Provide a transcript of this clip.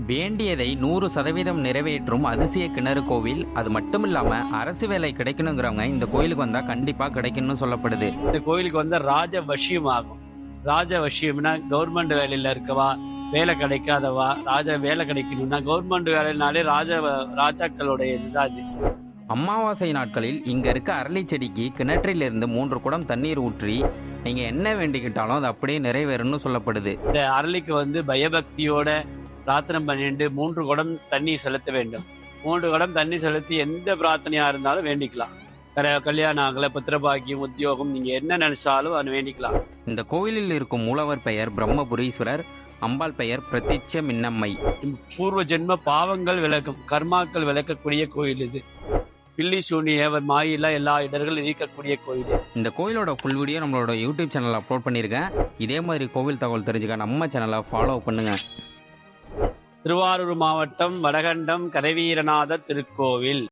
வேண்டியதை 100% நிறைவேற்றும் அதிசய கிணறு கோவில். அது மட்டும் இல்லாம அரசு வேலை கிடைக்கணுங்கிறவங்க இந்த கோயிலுக்கு வந்தா கண்டிப்பா கிடைக்கும்னு சொல்லப்படுது. இந்த கோயிலுக்கு வந்து ராஜ வசியம் ஆகும். ராஜ வசியம்னா கவர்மெண்ட் வேலையில இருக்கவா, வேலை கிடைக்காதவா, வேலை கிடைக்கணும்னா கவர்மெண்ட் வேலைனாலே ராஜாக்களுடைய இதுதான் இது. அமாவாசை நாட்களில் இங்க இருக்க அரளி செடிக்கு கிணற்றிலிருந்து 3 குடம் தண்ணீர் ஊற்றி நீங்க என்ன வேண்டிக்கிட்டாலும் அது அப்படியே நிறைவேறும்னு சொல்லப்படுது. இந்த அரளிக்கு வந்து பயபக்தியோட பிரார்த்தனை பண்ணிட்டு 3 குடம் தண்ணி செலுத்த வேண்டும். 3 குடம் தண்ணி செலுத்தி எந்த பிரார்த்தனையா இருந்தாலும் வேண்டிக்கலாம். கல்யாணம் ஆகல, புத்திரபாக்கியம், உத்தியோகம், நீங்க என்ன நினைச்சாலும் அது வேண்டிக்கலாம். இந்த கோயிலில் இருக்கும் மூலவர் பெயர் பிரம்மபுரீஸ்வரர், அம்பாள் பெயர் பிரத்யட்ச மின்னம்மை. பூர்வ ஜென்ம பாவங்கள் விளக்கும், கர்மாக்கள் விளக்கக்கூடிய கோயில் இது. பில்லி சூனிய மாயில எல்லா இடர்களும் நீக்கக்கூடிய கோயில். இந்த கோயிலோட ஃபுல் வீடியோ நம்மளோட யூடியூப் சேனல்ல அப்லோட் பண்ணியிருக்கேன். இதே மாதிரி கோவில் தகவல் தெரிஞ்சுக்க நம்ம சேனலை ஃபாலோ பண்ணுங்க. திருவாரூர் மாவட்டம் வடகண்டம் கரைவீரநாத திருக்கோவில்.